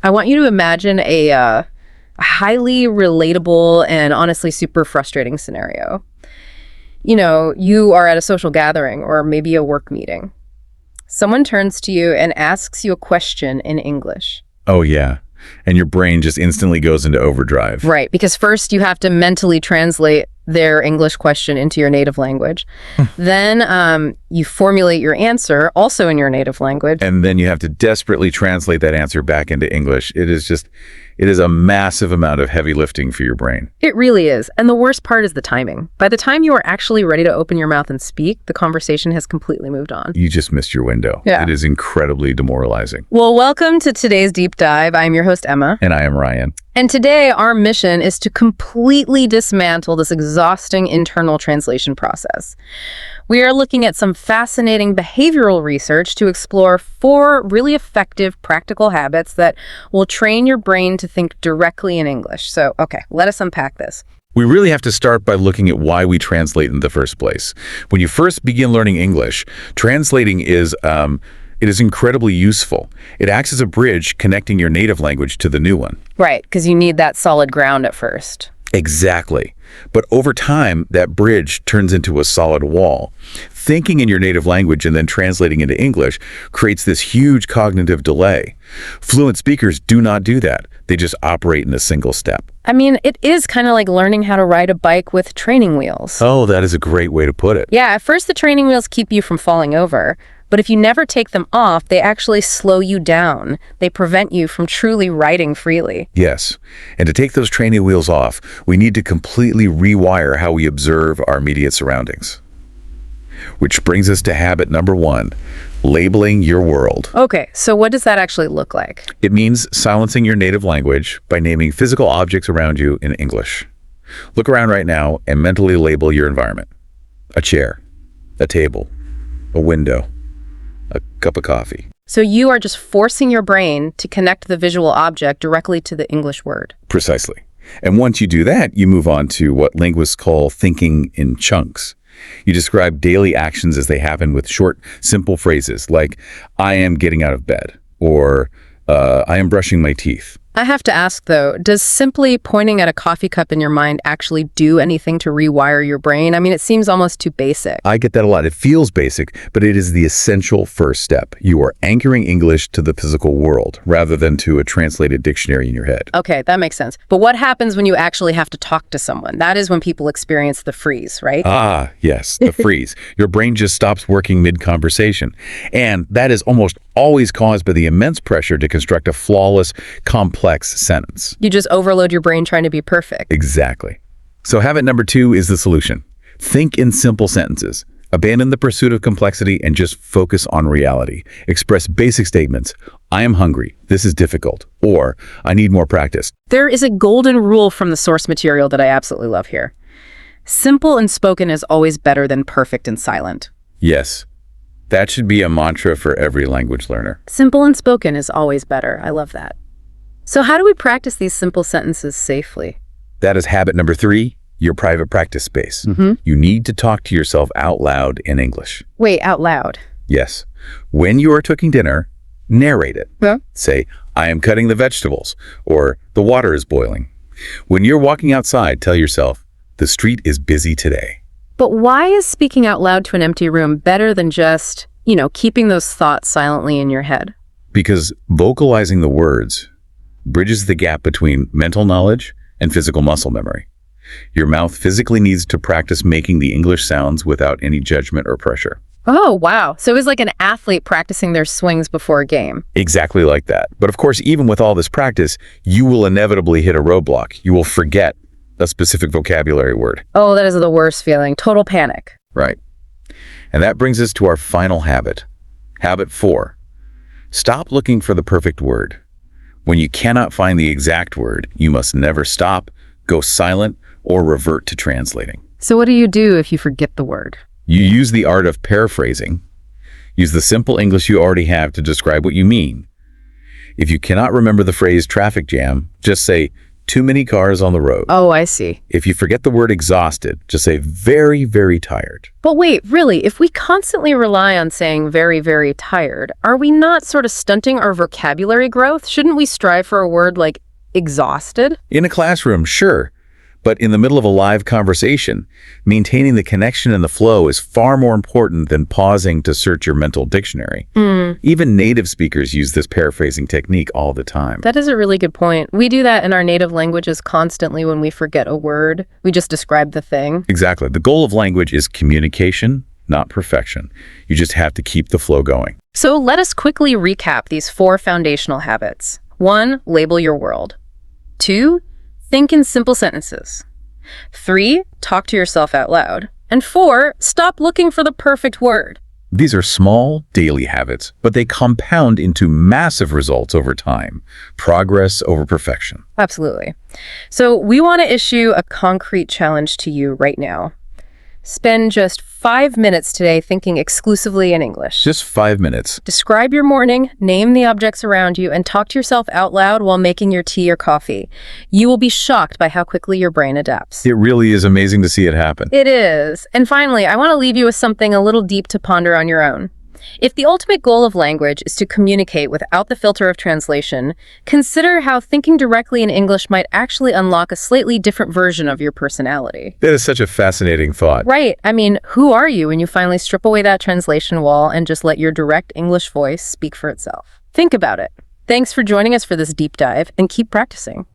I want you to imagine a highly relatable and honestly super frustrating scenario. You are at a social gathering or maybe a work meeting. Someone turns to you and asks you a question in English. Oh, yeah. And your brain just instantly goes into overdrive. Right, because first you have to mentally translate their English question into your native language. Then you formulate your answer also in your native language. And then you have to desperately translate that answer back into English. It is a massive amount of heavy lifting for your brain. It really is. And the worst part is the timing. By the time you are actually ready to open your mouth and speak, the conversation has completely moved on. You just missed your window. Yeah. It is incredibly demoralizing. Well, welcome to today's deep dive. I'm your host, Emma. And I am Ryan. And today our mission is to completely dismantle this exhausting internal translation process. We are looking at some fascinating behavioral research to explore 4 really effective practical habits that will train your brain to think directly in English. So, okay, let us unpack this. We really have to start by looking at why we translate in the first place. When you first begin learning English, translating is incredibly useful. It acts as a bridge connecting your native language to the new one. Right, because you need that solid ground at first. Exactly. But over time, that bridge turns into a solid wall. Thinking in your native language and then translating into English creates this huge cognitive delay. Fluent speakers do not do that. They just operate in a single step. I mean, it is kind of like learning how to ride a bike with training wheels. Oh, that is a great way to put it. Yeah, at first the training wheels keep you from falling over. But if you never take them off, they actually slow you down. They prevent you from truly riding freely. Yes. And to take those training wheels off, we need to completely rewire how we observe our immediate surroundings. Which brings us to habit number 1, labeling your world. Okay, so what does that actually look like? It means silencing your native language by naming physical objects around you in English. Look around right now and mentally label your environment. A chair, a table, a window, a cup of coffee. So you are just forcing your brain to connect the visual object directly to the English word. Precisely. And once you do that, you move on to what linguists call thinking in chunks. You describe daily actions as they happen with short, simple phrases like, I am getting out of bed, or I am brushing my teeth. I have to ask, though, does simply pointing at a coffee cup in your mind actually do anything to rewire your brain? I mean, it seems almost too basic. I get that a lot. It feels basic, but it is the essential first step. You are anchoring English to the physical world rather than to a translated dictionary in your head. Okay, that makes sense. But what happens when you actually have to talk to someone? That is when people experience the freeze, right? Ah, yes, the freeze. Your brain just stops working mid-conversation. And that is almost always caused by the immense pressure to construct a flawless, complex sentence. You just overload your brain trying to be perfect. Exactly. So habit number 2 is the solution. Think in simple sentences. Abandon the pursuit of complexity and just focus on reality. Express basic statements. I am hungry. This is difficult. Or I need more practice. There is a golden rule from the source material that I absolutely love here. Simple and spoken is always better than perfect and silent. Yes. That should be a mantra for every language learner. Simple and spoken is always better. I love that. So how do we practice these simple sentences safely? That is habit number 3, your private practice space. You need to talk to yourself out loud in English. Wait, out loud? Yes. When you are cooking dinner, narrate it. Yeah. Say, I am cutting the vegetables, or the water is boiling. When you're walking outside, tell yourself, the street is busy today. But why is speaking out loud to an empty room better than just, keeping those thoughts silently in your head? Because vocalizing the words bridges the gap between mental knowledge and physical muscle memory. Your mouth physically needs to practice making the English sounds without any judgment or pressure. Oh, wow. So it was like an athlete practicing their swings before a game. Exactly like that. But of course, even with all this practice, you will inevitably hit a roadblock. You will forget a specific vocabulary word. Oh, that is the worst feeling. Total panic. Right. And that brings us to our final habit. Habit 4. Stop looking for the perfect word. When you cannot find the exact word, you must never stop, go silent, or revert to translating. So what do you do if you forget the word? You use the art of paraphrasing. Use the simple English you already have to describe what you mean. If you cannot remember the phrase traffic jam, just say, too many cars on the road. Oh, I see. If you forget the word exhausted, just say very, very tired. But wait, really, if we constantly rely on saying very, very tired, are we not sort of stunting our vocabulary growth? Shouldn't we strive for a word like exhausted? In a classroom, sure. But in the middle of a live conversation, maintaining the connection and the flow is far more important than pausing to search your mental dictionary. Even native speakers use this paraphrasing technique all the time. That is a really good point. We do that in our native languages constantly when we forget a word. We just describe the thing. Exactly. The goal of language is communication, not perfection. You just have to keep the flow going. So let us quickly recap these 4 foundational habits. 1, label your world. 2, think in simple sentences. 3, talk to yourself out loud. And 4, stop looking for the perfect word. These are small, daily habits, but they compound into massive results over time. Progress over perfection. Absolutely. So we want to issue a concrete challenge to you right now. Spend just 5 minutes today thinking exclusively in English. Just 5 minutes. Describe your morning, name the objects around you, and talk to yourself out loud while making your tea or coffee. You will be shocked by how quickly your brain adapts. It really is amazing to see it happen. It is. And finally, I want to leave you with something a little deep to ponder on your own. If the ultimate goal of language is to communicate without the filter of translation, consider how thinking directly in English might actually unlock a slightly different version of your personality. That is such a fascinating thought. Right. I mean, who are you when you finally strip away that translation wall and just let your direct English voice speak for itself? Think about it. Thanks for joining us for this deep dive, and keep practicing.